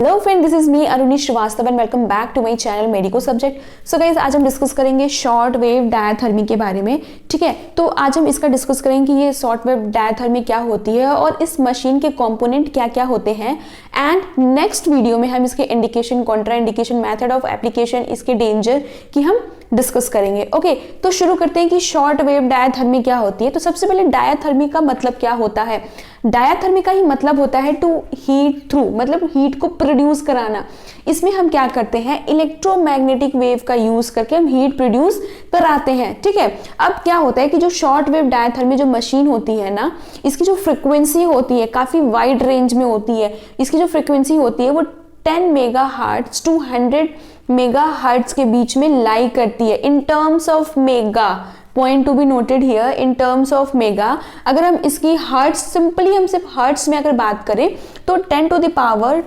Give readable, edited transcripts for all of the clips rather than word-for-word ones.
Hello friend, this is me Aruni Srivastava and welcome back to my channel medico subject. So guys, आज हम discuss करेंगे short wave diathermy के बारे में। ठीक है, तो आज हम इसका डिस्कस करेंगे कि ये शॉर्ट वेव डायथर्मी क्या होती है और इस मशीन के कंपोनेंट क्या क्या होते हैं। एंड नेक्स्ट वीडियो में हम इसके indication, Contra indication, method of application, इसके डेंजर की हम डिस्कस करेंगे। ओके, तो शुरू करते हैं कि शॉर्ट वेव डायथर्मी क्या होती है। तो सबसे पहले डायथर्मी का मतलब क्या होता है। डायथर्मी का ही मतलब होता है टू हीट थ्रू, मतलब हीट को प्रोड्यूस कराना। इसमें हम क्या करते हैं, इलेक्ट्रोमैग्नेटिक वेव का यूज करके हम हीट प्रोड्यूस कराते हैं। ठीक है, अब क्या होता है कि जो शॉर्ट वेव डायथर्मी जो मशीन होती है ना, इसकी जो फ्रिक्वेंसी होती है काफी वाइड रेंज में होती है। इसकी जो फ्रिक्वेंसी होती है वो 10 मेगाहर्ट्ज टू 100 मेगाहर्ट्ज के बीच में लाई करती है in terms of mega. Point to be noted here, in terms of mega. अगर हम इसकी हर्ट्ज, सिंपली हम सिर्फ हर्ट्ज में अगर बात करें तो 10 to the power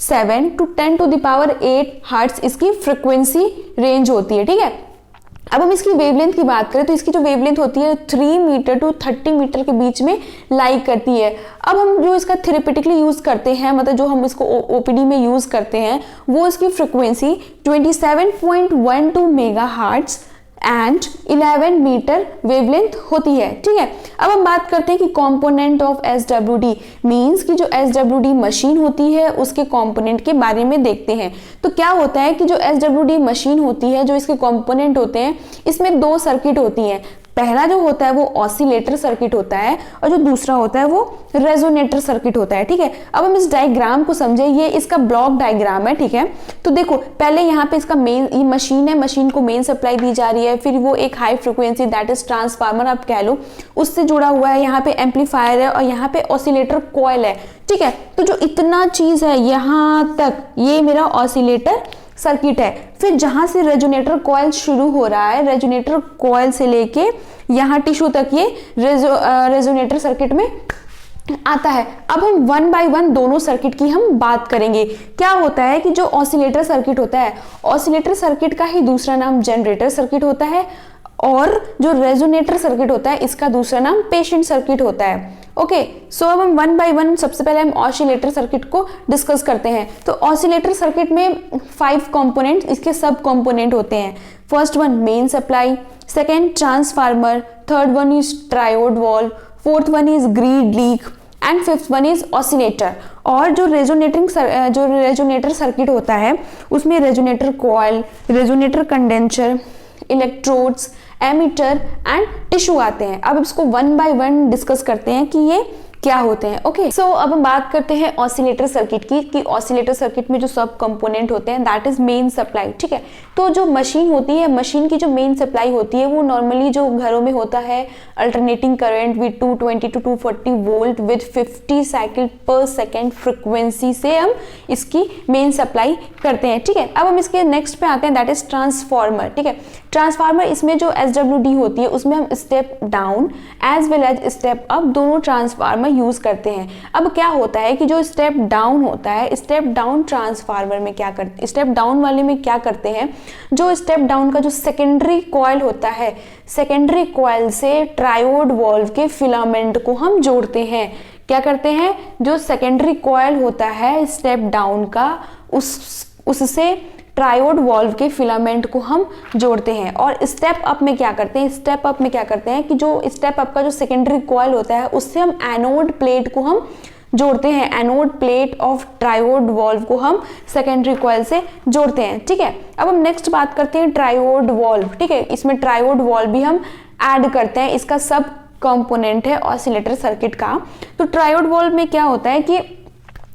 7 to 10 to the power 8 hertz इसकी फ्रिक्वेंसी रेंज होती है। ठीक है, अब हम इसकी वेवलेंथ की बात करें तो इसकी जो वेवलेंथ होती है 3 मीटर टू 30 मीटर के बीच में लाई करती है। अब हम जो इसका थेरेपेटिकली यूज करते हैं, मतलब जो हम इसको ओपीडी में यूज करते हैं, वो इसकी frequency 27.12 megahertz and 11 metre wavelength होती है। ठीक है, अब हम बात करते हैं कि कंपोनेंट ऑफ एसडब्ल्यूडी, मींस कि जो एसडब्ल्यूडी मशीन होती है उसके कंपोनेंट के बारे में देखते हैं। तो क्या होता है कि जो एसडब्ल्यूडी मशीन होती है, जो इसके कंपोनेंट होते हैं, इसमें दो सर्किट होती हैं। पहला जो होता है वो ऑसिलेटर सर्किट होता है और जो दूसरा होता है वो रेजोनेटर सर्किट होता है। ठीक है, अब हम इस डायग्राम को समझे, ये इसका ब्लॉक डायग्राम है। ठीक है, तो देखो पहले यहाँ पे इसका मेन, ये मशीन है, मशीन को मेन सप्लाई दी जा रही है, फिर वो एक high frequency that is transformer आप कह लो, उससे जुड़ा हुआ है। यहाँ पे एम्पलीफायर है और यहाँ पे ऑसिलेटर कॉइल है। ठीक है, तो जो इतना चीज है यहाँ तक, ये मेरा ऑसिलेटर सर्किट है। फिर जहां से रेजोनेटर कॉइल शुरू हो रहा है, रेजोनेटर कॉइल से लेके यहाँ टिश्यू तक ये रेजोनेटर सर्किट में आता है। अब हम वन बाय वन दोनों सर्किट की हम बात करेंगे। क्या होता है कि जो ऑसिलेटर सर्किट होता है, ऑसिलेटर सर्किट का ही दूसरा नाम जनरेटर सर्किट होता है और जो रेजोनेटर सर्किट होता है इसका दूसरा नाम पेशेंट सर्किट होता है। ओके, सो अब हम वन बाय वन सबसे पहले हम ऑसिलेटर सर्किट को डिस्कस करते हैं। तो ऑसिलेटर सर्किट में 5 कंपोनेंट, इसके सब कंपोनेंट होते हैं। First one main supply, second transformer, third one is triode valve, fourth one is grid leak and fifth one is oscillator. और जो रेजोनेटर सर्किट होता है उसमें resonator coil, resonator condenser, electrodes, ammeter and tissue आते हैं। अब इसको one by one discuss करते हैं कि ये क्या होते हैं। ओके, सो अब हम बात करते हैं ऑसिलेटर सर्किट की, कि ऑसिलेटर सर्किट में जो सब कंपोनेंट होते हैं दैट इज मेन सप्लाई। ठीक है, तो जो मशीन होती है, मशीन की जो मेन सप्लाई होती है वो नॉर्मली जो घरों में होता है alternating current with 220 to 240 volt with 50 cycle per second frequency से हम इसकी मेन सप्लाई करते हैं। ठीक है, अब हम इसके नेक्स्ट पे आते हैं दैट इज ट्रांसफार्मर। ठीक है, ट्रांसफार्मर, इसमें जो एसडब्ल्यूडी होती है उसमें हम step down as well as step up दोनों ट्रांसफार्मर यूज करते हैं। अब क्या होता है कि जो स्टेप डाउन होता है, स्टेप डाउन ट्रांसफार्मर में क्या करते, स्टेप डाउन वाले में क्या करते हैं, जो स्टेप डाउन का जो सेकेंडरी कॉइल होता है, सेकेंडरी कॉइल से ट्रायोड वॉल्व के फिलामेंट को हम जोड़ते हैं। क्या करते हैं, जो सेकेंडरी कॉइल होता है स्टेप डाउन का, उससे ट्रायोड वॉल्व के फिलामेंट को हम जोड़ते हैं। और स्टेप अप में क्या करते हैं, स्टेप अप में क्या करते हैं कि जो स्टेप अप का जो सेकेंडरी कॉइल होता है उससे हम एनोड प्लेट को हम जोड़ते हैं। Anode plate of triode valve को हम सेकेंडरी कॉइल से जोड़ते हैं। ठीक है, अब हम नेक्स्ट बात करते हैं ट्रायोड वॉल्व। ठीक है, इसमें ट्रायोड वॉल्व भी हम ऐड करते हैं, इसका सब कंपोनेंट है ऑसिलेटर सर्किट का। तो ट्रायोड वॉल्व में क्या होता है कि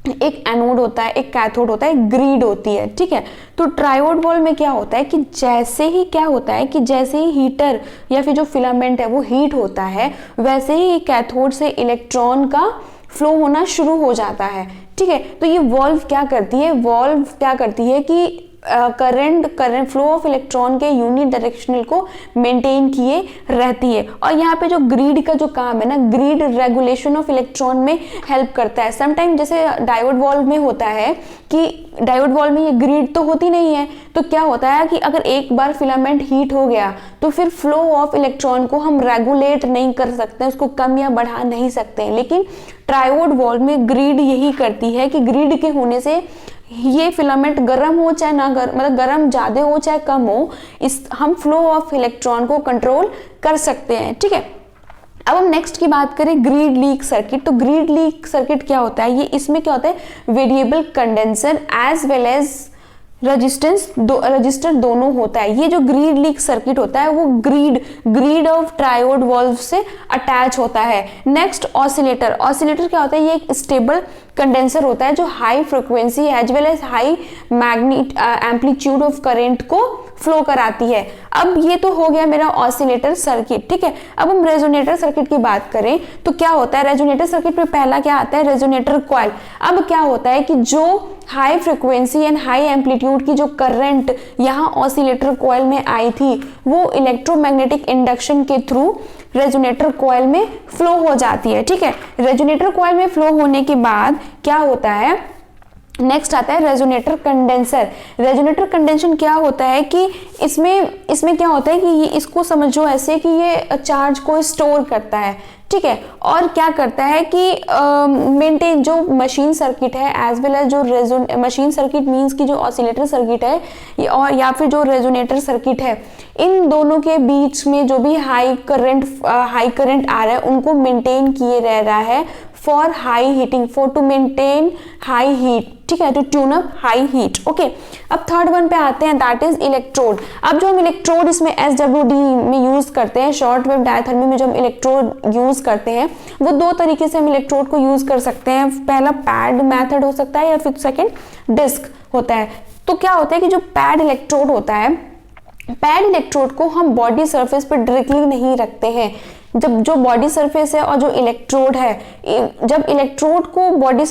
एक एनोड होता है, एक कैथोड होता है, ग्रिड होती है। ठीक है, तो ट्रायोड वॉल्व में क्या होता है कि जैसे ही क्या होता है कि जैसे ही हीटर या फिर जो फिलामेंट है वो हीट होता है, वैसे ही कैथोड से इलेक्ट्रॉन का फ्लो होना शुरू हो जाता है। ठीक है, तो ये वॉल्व क्या करती है, वॉल्व क्या करती है कि करंट फ्लो ऑफ इलेक्ट्रॉन के यूनिट डायरेक्शनल को मेंटेन किए रहती है। और यहाँ पे जो ग्रिड का जो काम है ना, ग्रिड रेगुलेशन ऑफ इलेक्ट्रॉन में हेल्प करता है। समटाइम जैसे डायोड वॉल्व में होता है कि डायोड वॉल्व में ये ग्रिड तो होती नहीं है, तो क्या होता है कि अगर एक बार फिलामेंट हीट हो गया तो फिर फ्लो ऑफ इलेक्ट्रॉन को हम रेगुलेट नहीं कर सकते, उसको कम या बढ़ा नहीं सकते। लेकिन ट्रायोड वॉल्व में ग्रिड यही करती है कि ग्रिड के होने से ये फिलामेंट गर्म हो चाहे ना मतलब गर्म ज्यादा हो चाहे कम हो, इस हम फ्लो ऑफ इलेक्ट्रॉन को कंट्रोल कर सकते हैं। ठीक है, अब हम नेक्स्ट की बात करें ग्रिड लीक सर्किट। तो ग्रिड लीक सर्किट क्या होता है, ये इसमें क्या होता है variable condenser as well as register दोनों होता है। ये जो ग्रिड लीक सर्किट होता है वो ग्रिड ऑफ ट्रायोड वॉल्व से अटैच होता है। नेक्स्ट ऑसिलेटर क्या होता है, ये एक स्टेबल कंडेंसर होता है जो high frequency as well as high amplitude of current को फ्लो कराती है। अब ये तो हो गया मेरा ऑसिलेटर सर्किट। ठीक है, अब हम रेजोनेटर सर्किट की बात करें तो क्या होता है, रेजोनेटर सर्किट में पहला क्या आता है, रेजोनेटर कॉइल। अब क्या होता है कि जो high frequency and high amplitude की जो करंट यहाँ ऑसिलेटर कॉइल में आई थी वो इलेक्ट्रोमैग्नेटिक इंडक्शन के थ्रू रेजोनेटर कॉइल में फ्लो हो जाती है। ठीक है, रेजोनेटर कॉइल में फ्लो होने के बाद क्या होता है, नेक्स्ट आता है रेजोनेटर कंडेंसर। रेजोनेटर कंडेंशन क्या होता है कि इसमें क्या होता है कि ये इसको समझो ऐसे कि ये चार्ज को स्टोर करता है। ठीक है, और क्या करता है कि मेंटेन जो मशीन सर्किट है एज वेल एज जो मशीन सर्किट मींस की जो ऑसिलेटर सर्किट है और या फिर जो रेजोनेटर सर्किट है, इन दोनों के बीच में जो भी हाई करंट आ रहा है उनको मेंटेन किए रह रहा है for high heating, for to maintain high heat. ठीक है, to tune up high heat. Okay, अब थर्ड वन पे आते हैं, दैट इज इलेक्ट्रोड। अब जो हम इलेक्ट्रोड इसमें SWD में यूज करते हैं, शॉर्ट वेव डायथर्मी में जो हम इलेक्ट्रोड यूज करते हैं वो दो तरीके से हम इलेक्ट्रोड को यूज कर सकते हैं। पहला पैड मेथड हो सकता है या फिर सेकेंड डिस्क होता है। तो क्या होता है कि जो पैड इलेक्ट्रोड होता है, पैड इलेक्ट्रोड को हम बॉडी सरफेस पर डायरेक्टली नहीं रखते हैं। जब जो बॉडी सरफेस है और जो इलेक्ट्रोड है, जब इलेक्ट्रोड को बॉडी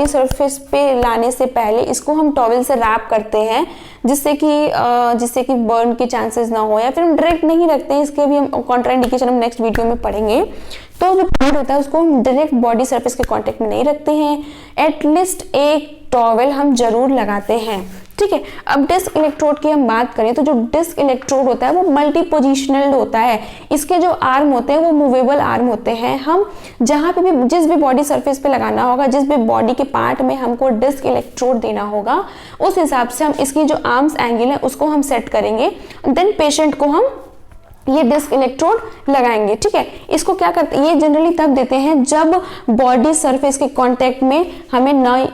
सरफेस पे लाने से पहले इसको हम टॉवेल से रैप करते हैं जिससे कि बर्न के चांसेस ना हो, या फिर हम डायरेक्ट नहीं रखते हैं, इसके भी हम कॉन्ट्राइंडिकेशन हम नेक्स्ट वीडियो में पढ़ेंगे। तो जो पैड होता है उसको हम डायरेक्ट बॉडी सरफेस के कांटेक्ट में नहीं रखते हैं, एटलीस्ट एक टॉवेल हम जरूर लगाते हैं। ठीक है, अब डिस्क इलेक्ट्रोड की हम बात करें तो जो डिस्क इलेक्ट्रोड होता है वो मल्टी पोजिशनल होता है। इसके जो आर्म होते हैं वो मूवेबल आर्म होते हैं। हम जहाँ पे भी जिस भी बॉडी सरफेस पे लगाना होगा, जिस भी बॉडी के पार्ट में हमको डिस्क इलेक्ट्रोड देना होगा, उस हिसाब से हम इसकी जो आर्म्स एंगल है उसको हम सेट करेंगे, देन पेशेंट को हम ये डिस्क इलेक्ट्रोड लगाएंगे। ठीक है, इसको क्या करते हैं, ये जनरली तब देते हैं जब बॉडी सरफेस के कांटेक्ट में हमें नए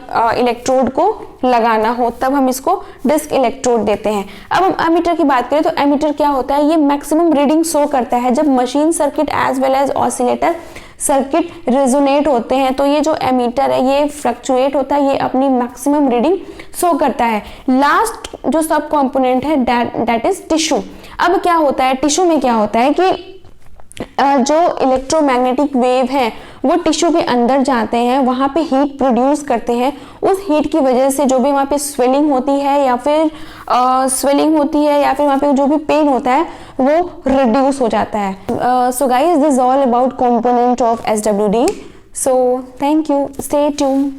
इलेक्ट्रोड को लगाना हो, तब हम इसको डिस्क इलेक्ट्रोड देते हैं। अब हम एमीटर की बात करें तो एमीटर क्या होता है, ये मैक्सिमम रीडिंग शो करता है जब machine circuit as well as oscillator circuit resonate होते हैं। तो ये जो एमीटर है ये फ्लक्चुएट होता है, ये अपनी मैक्सिमम रीडिंग शो करता है। लास्ट जो सब कंपोनेंट है दैट इज टिश्यू। अब क्या होता है, टिश्यू में क्या होता है कि जो इलेक्ट्रोमैग्नेटिक वेव है वो टिश्यू के अंदर जाते हैं, वहाँ पे हीट प्रोड्यूस करते हैं। उस हीट की वजह से जो भी वहाँ पे स्वेलिंग होती है या फिर वहाँ पे जो भी पेन होता है वो रिड्यूस हो जाता है। So guys, this is all about component of SWD। So thank you, stay tuned.